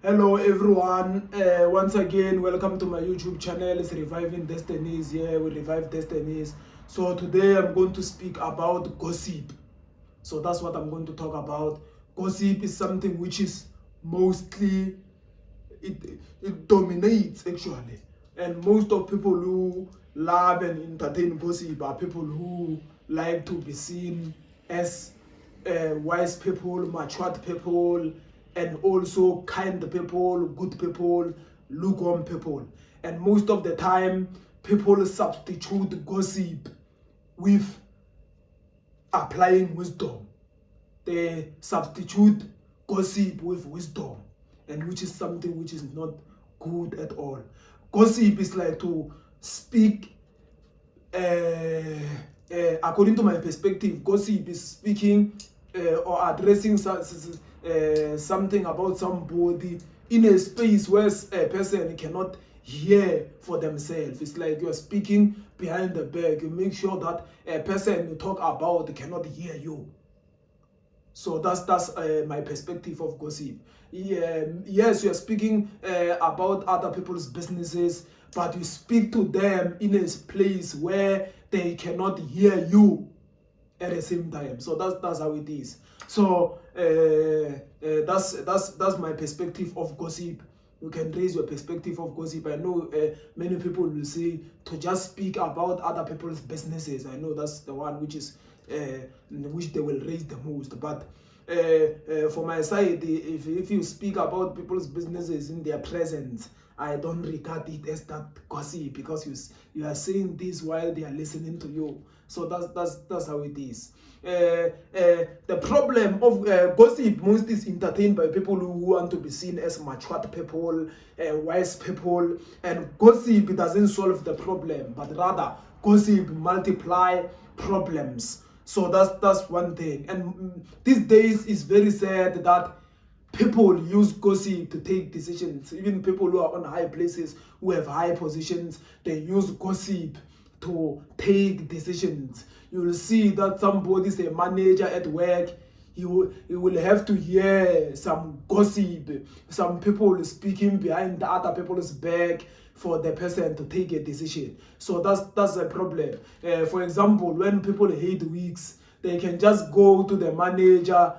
Hello everyone, once again welcome to my YouTube channel. It's Reviving Destinies. Here we revive destinies. So today I'm going to speak about gossip. So that's what I'm going to talk about. Gossip is something which is mostly it dominates actually, and most of people who love and entertain gossip are people who like to be seen as wise people, matured people, and also kind people, good people, lukewarm people. And most of the time people substitute gossip with applying wisdom. They substitute gossip with wisdom, and which is something which is not good at all. Gossip is like to speak, according to my perspective, gossip is speaking or addressing something about somebody in a space where a person cannot hear for themselves. It's like you're speaking behind the back. You make sure that a person you talk about cannot hear you. So that's my perspective of gossip. Yes, you are speaking about other people's businesses, but you speak to them in a place where they cannot hear you at the same time. So that's how it is. So that's my perspective of gossip. You can raise your perspective of gossip. I know many people will say to just speak about other people's businesses. I know that's the one which is which they will raise the most. But for my side, if you speak about people's businesses in their presence, I don't regard it as that gossip, because you are saying this while they are listening to you. So that's how it is. The problem of gossip most is entertained by people who want to be seen as matured people, wise people, and gossip doesn't solve the problem, but rather gossip multiply problems. So that's one thing. And these days it's very sad that people use gossip to take decisions. Even people who are on high places, who have high positions, they use gossip to take decisions. You will see that somebody is a manager at work. You will have to hear some gossip, some people speaking behind the other people's back for the person to take a decision. So that's a problem. For example, when people hate wigs, they can just go to the manager.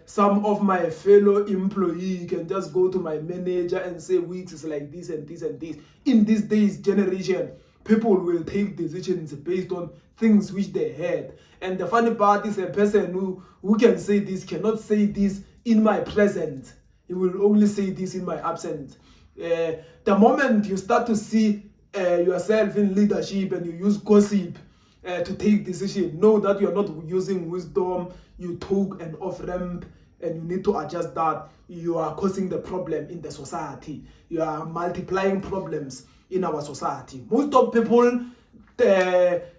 Some of my fellow employee can just go to my manager and say wigs is like this and this and this. In these days generation, people will take decisions based on things which they heard. And the funny part is a person who can say this cannot say this in my presence. He will only say this in my absence. The moment you start to see yourself in leadership and you use gossip to take decision, know that you're not using wisdom. You took an off-ramp and you need to adjust that. You are causing the problem in the society. You are multiplying problems in our society. Most of people,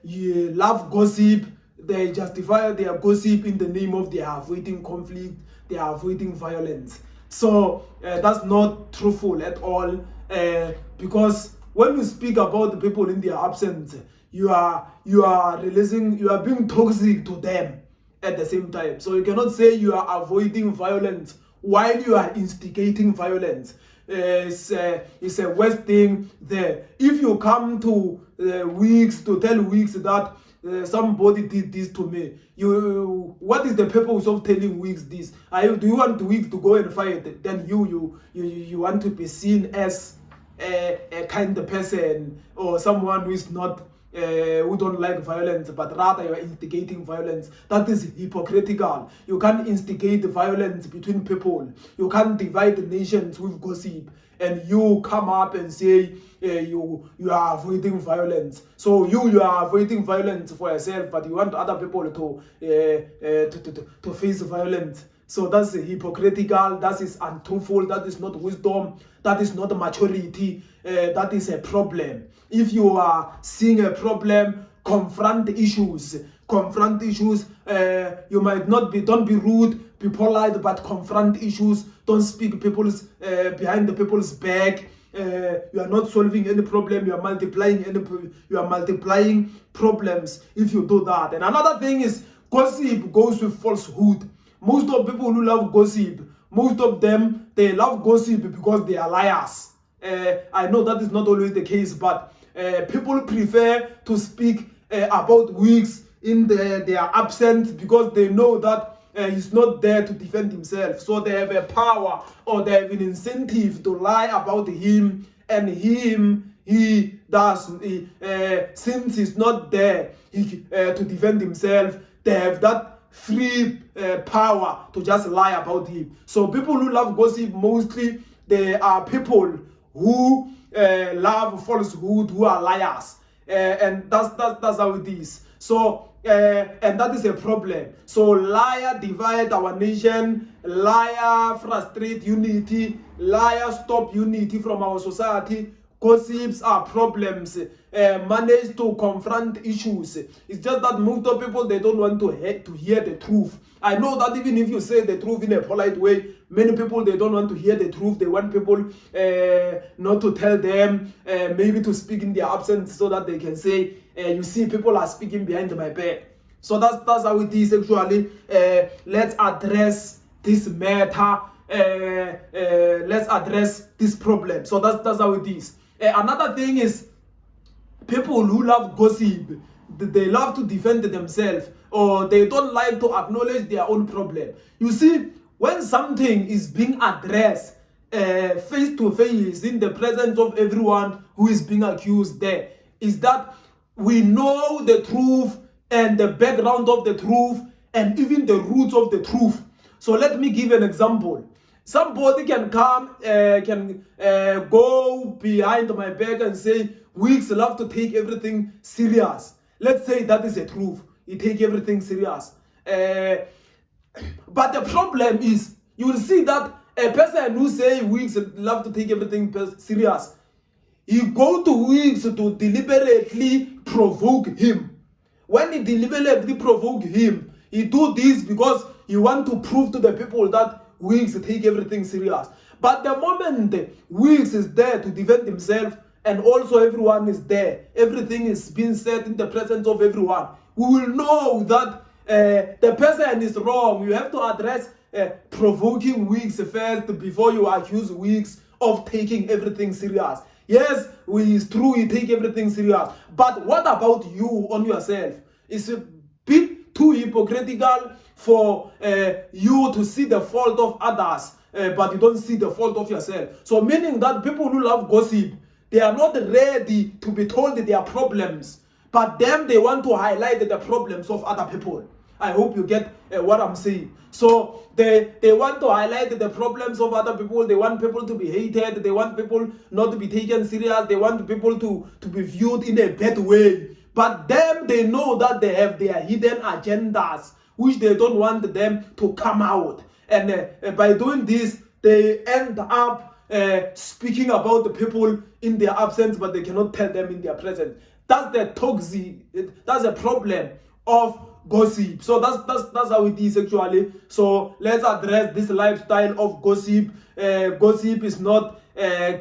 you love gossip. They justify their gossip in the name of they are avoiding conflict, they are avoiding violence. So that's not truthful at all, because when you speak about the people in their absence, you are being toxic to them at the same time. So you cannot say you are avoiding violence while you are instigating violence. It's a worst thing there. If you come to Weeks to tell Weeks that somebody did this to me, what is the purpose of telling Weeks this? Do you want Weeks to go and fight? Then you want to be seen as a kind of person, or someone who is not who don't like violence, but rather you are instigating violence. That is hypocritical. You can't instigate violence between people. You can't divide the nations with gossip, and you come up and say you are avoiding violence. So you are avoiding violence for yourself, but you want other people to face violence. So that's hypocritical, that is untruthful, that is not wisdom, that is not maturity, that is a problem. If you are seeing a problem, confront issues. Confront issues. You might not be, don't be rude, be polite, but confront issues. Don't speak people's behind the people's back. You are not solving any problem. You are multiplying problems if you do that. And another thing is gossip goes with falsehood. Most of people who love gossip, most of them they love gossip because they are liars. I know that is not always the case, but people prefer to speak about wigs in their absence because they know that he's not there to defend himself. So they have a power, or they have an incentive to lie about him, and he does, since he's not there to defend himself, they have that free power to just lie about him. So people who love gossip, mostly they are people who love falsehood, who are liars, and that's how it is. So and that is a problem. So liar divide our nation, liar frustrate unity, liar stop unity from our society. Gossips are problems, manage to confront issues. It's just that most of people, they don't want to hear the truth. I know that even if you say the truth in a polite way, many people, they don't want to hear the truth. They want people not to tell them, maybe to speak in their absence so that they can say, you see, people are speaking behind my back. So that's how it is actually. Let's address this matter. Let's address this problem. So that's how it is. Another thing is, people who love gossip, they love to defend themselves, or they don't like to acknowledge their own problem. You see, when something is being addressed face to face in the presence of everyone who is being accused, there is that we know the truth and the background of the truth and even the roots of the truth. So let me give an example. Somebody can come, go behind my back and say, Wigs love to take everything serious. Let's say that is the truth. You take everything serious. But the problem is, you will see that a person who say Wigs love to take everything serious, he go to Wigs to deliberately provoke him. When he deliberately provoke him, he do this because he want to prove to the people that Wigs take everything serious. But the moment Wigs is there to defend himself, and also everyone is there, everything is being said in the presence of everyone, we will know that the person is wrong. You have to address provoking Wigs first before you accuse Wigs of taking everything serious. Yes, it's true, you take everything serious. But what about you on yourself? It's a bit too hypocritical for you to see the fault of others, but you don't see the fault of yourself. So meaning that people who love gossip, they are not ready to be told their problems, but them, they want to highlight the problems of other people. I hope you get what I'm saying. So they want to highlight the problems of other people. They want people to be hated. They want people not to be taken serious. They want people to be viewed in a bad way. But them, they know that they have their hidden agendas, which they don't want them to come out. And by doing this, they end up speaking about the people in their absence, but they cannot tell them in their presence. That's the toxic. That's a problem of gossip. So that's how it is actually. So let's address this lifestyle of gossip. Gossip is not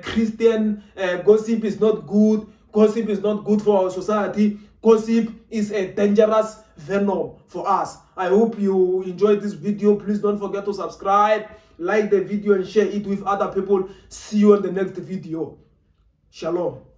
Christian. Gossip is not good. Gossip is not good for our society. Gossip is a dangerous venom for us. I hope you enjoyed this video. Please don't forget to subscribe, like the video, and share it with other people. See you on the next video. Shalom.